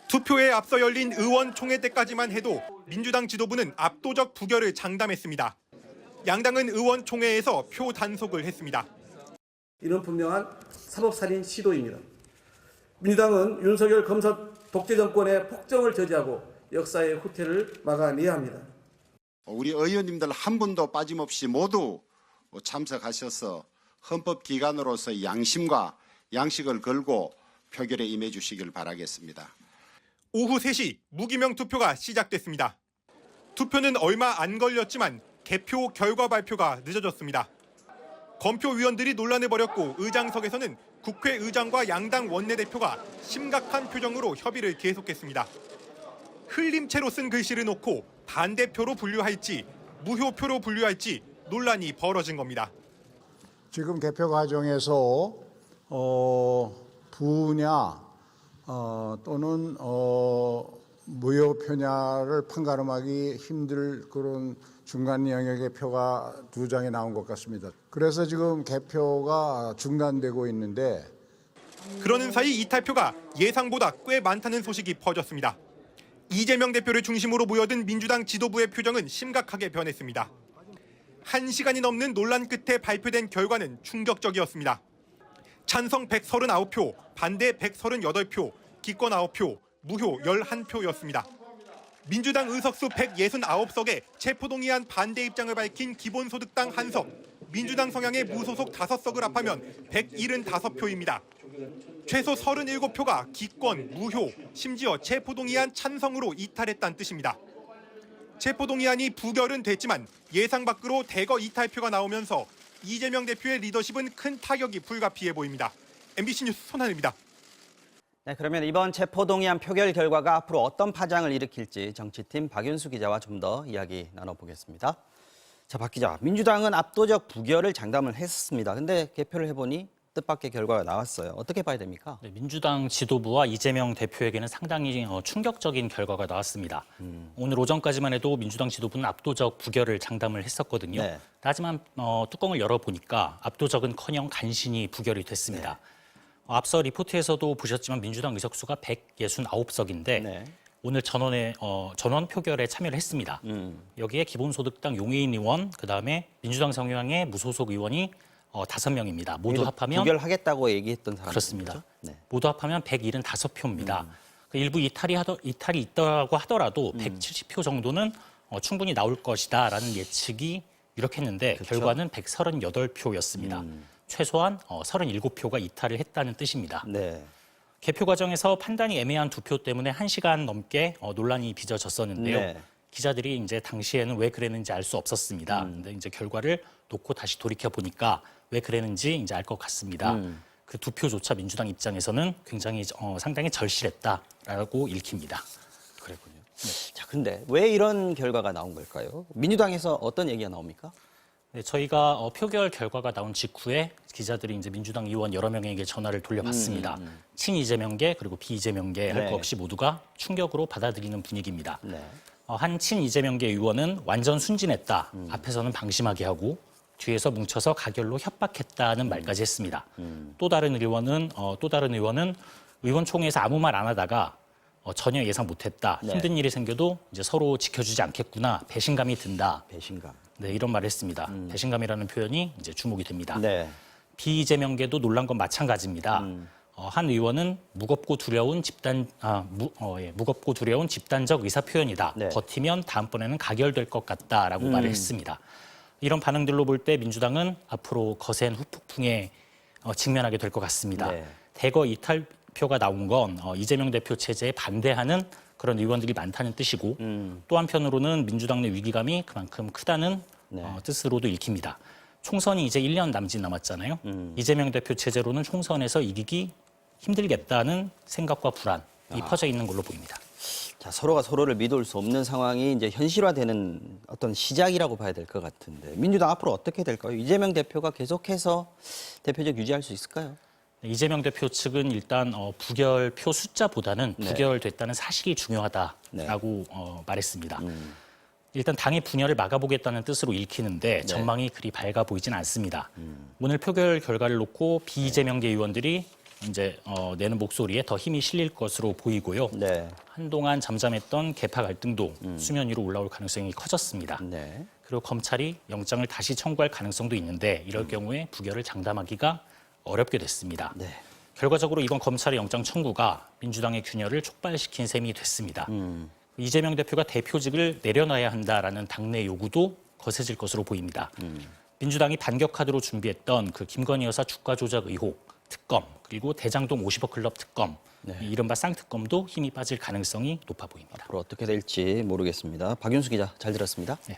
투표에 앞서 열린 의원총회 때까지만 해도 민주당 지도부는 압도적 부결을 장담했습니다. 양당은 의원총회에서 표 단속을 했습니다. 이는 분명한 사법살인 시도입니다. 민주당은 윤석열 검사 독재 정권의 폭정을 저지하고 역사의 후퇴를 막아내야 합니다. 우리 의원님들 한 분도 빠짐없이 모두 참석하셔서 헌법기관으로서 양심과 양식을 걸고 표결에 임해 주시길 바라겠습니다. 오후 3시 무기명 투표가 시작됐습니다. 투표는 얼마 안 걸렸지만 개표 결과 발표가 늦어졌습니다. 검표위원들이 논란을 벌였고 의장석에서는 국회의장과 양당 원내대표가 심각한 표정으로 협의를 계속했습니다. 흘림체로 쓴 글씨를 놓고 반대표로 분류할지 무효표로 분류할지 논란이 벌어진 겁니다. 지금 개표 과정에서 부냐 또는 무효표냐를 판가름하기 힘들 그런 중간 영역의 표가 2장이 나온 것 같습니다. 그래서 지금 개표가 중단되고 있는데 그러는 사이 이탈표가 예상보다 꽤 많다는 소식이 퍼졌습니다. 이재명 대표를 중심으로 모여든 민주당 지도부의 표정은 심각하게 변했습니다. 1시간이 넘는 논란 끝에 발표된 결과는 충격적이었습니다. 찬성 139표, 반대 138표, 기권 9표, 무효 11표였습니다. 민주당 의석수 169석에 체포동의안 반대 입장을 밝힌 기본소득당 1석, 민주당 성향의 무소속 5석을 합하면 175표입니다. 최소 37표가 기권, 무효, 심지어 체포동의안 찬성으로 이탈했다는 뜻입니다. 체포동의안이 부결은 됐지만 예상 밖으로 대거 이탈표가 나오면서 이재명 대표의 리더십은 큰 타격이 불가피해 보입니다. MBC 뉴스 손한입니다. 네, 그러면 이번 체포동의안 표결 결과가 앞으로 어떤 파장을 일으킬지 정치팀 박윤수 기자와 좀 더 이야기 나눠보겠습니다. 자, 박 기자, 민주당은 압도적 부결을 장담을 했습니다. 근데 개표를 해보니 뜻밖의 결과가 나왔어요. 어떻게 봐야 됩니까? 네, 민주당 지도부와 이재명 대표에게는 상당히 충격적인 결과가 나왔습니다. 오늘 오전까지만 해도 민주당 지도부는 압도적 부결을 장담을 했었거든요. 네. 하지만 뚜껑을 열어보니까 압도적은커녕 간신히 부결이 됐습니다. 네. 앞서 리포트에서도 보셨지만 민주당 의석수가 169석인데 네. 오늘 전원 표결에 참여를 했습니다. 여기에 기본소득당 용해인 의원, 그다음에 민주당 성향의 무소속 의원이 5명입니다. 모두 합하면 부결하겠다고 얘기했던 사람 그렇습니다. 네. 모두 합하면 175표입니다. 일부 이탈이 있다고 하더라도 170표 정도는 충분히 나올 것이다라는 예측이 유력했는데 그렇죠. 결과는 138표였습니다. 최소한 37표가 이탈을 했다는 뜻입니다. 네. 개표 과정에서 판단이 애매한 2표 때문에 1시간 넘게 논란이 빚어졌었는데요. 네. 기자들이 이제 당시에는 왜 그랬는지 알 수 없었습니다. 근데 이제 결과를 놓고 다시 돌이켜 보니까 왜 그랬는지 이제 알 것 같습니다. 그 2표조차 민주당 입장에서는 굉장히 상당히 절실했다라고 읽힙니다. 그랬군요. 네. 자, 근데 왜 이런 결과가 나온 걸까요? 민주당에서 어떤 얘기가 나옵니까? 네, 저희가 표결 결과가 나온 직후에 기자들이 이제 민주당 의원 여러 명에게 전화를 돌려봤습니다. 친 이재명계 그리고 비이재명계 할 네. 것 없이 모두가 충격으로 받아들이는 분위기입니다. 네. 한 친 이재명계 의원은 완전 순진했다. 앞에서는 방심하게 하고 뒤에서 뭉쳐서 가결로 협박했다는 말까지 했습니다. 또 다른 의원은 의원총회에서 아무 말 안 하다가 전혀 예상 못했다. 네. 힘든 일이 생겨도 이제 서로 지켜주지 않겠구나. 배신감이 든다. 배신감. 네, 이런 말을 했습니다. 배신감이라는 표현이 이제 주목이 됩니다. 네. 비이재명계도 놀란 건 마찬가지입니다. 한 의원은 무겁고 두려운 집단적 의사 표현이다. 네. 버티면 다음번에는 가결될 것 같다라고 말을 했습니다. 이런 반응들로 볼 때 민주당은 앞으로 거센 후폭풍에 직면하게 될 것 같습니다. 네. 대거 이탈표가 나온 건 이재명 대표 체제에 반대하는 그런 의원들이 많다는 뜻이고 또 한편으로는 민주당 내 위기감이 그만큼 크다는 네. 뜻으로도 읽힙니다. 총선이 이제 1년 남짓 남았잖아요. 이재명 대표 체제로는 총선에서 이기기 힘들겠다는 생각과 불안이 퍼져 있는 걸로 보입니다. 자, 서로가 서로를 믿을 수 없는 상황이 이제 현실화되는 어떤 시작이라고 봐야 될 것 같은데 민주당 앞으로 어떻게 될까요? 이재명 대표가 계속해서 대표적 유지할 수 있을까요? 이재명 대표 측은 일단 부결표 숫자보다는 네. 부결됐다는 사실이 중요하다라고 말했습니다. 일단 당의 분열을 막아보겠다는 뜻으로 읽히는데 전망이 그리 밝아 보이진 않습니다. 오늘 표결 결과를 놓고 비이재명계 의원들이 이제 내는 목소리에 더 힘이 실릴 것으로 보이고요. 네. 한동안 잠잠했던 계파 갈등도 수면 위로 올라올 가능성이 커졌습니다. 네. 그리고 검찰이 영장을 다시 청구할 가능성도 있는데 이럴 경우에 부결을 장담하기가 어렵게 됐습니다. 네. 결과적으로 이번 검찰의 영장 청구가 민주당의 균열을 촉발시킨 셈이 됐습니다. 이재명 대표가 대표직을 내려놔야 한다라는 당내 요구도 거세질 것으로 보입니다. 민주당이 반격 카드로 준비했던 그 김건희 여사 주가 조작 의혹 특검 그리고 대장동 50억 클럽 특검 이 이른바 쌍특검도 힘이 빠질 가능성이 높아 보입니다. 앞으로 어떻게 될지 모르겠습니다. 박윤수 기자 잘 들었습니다. 네.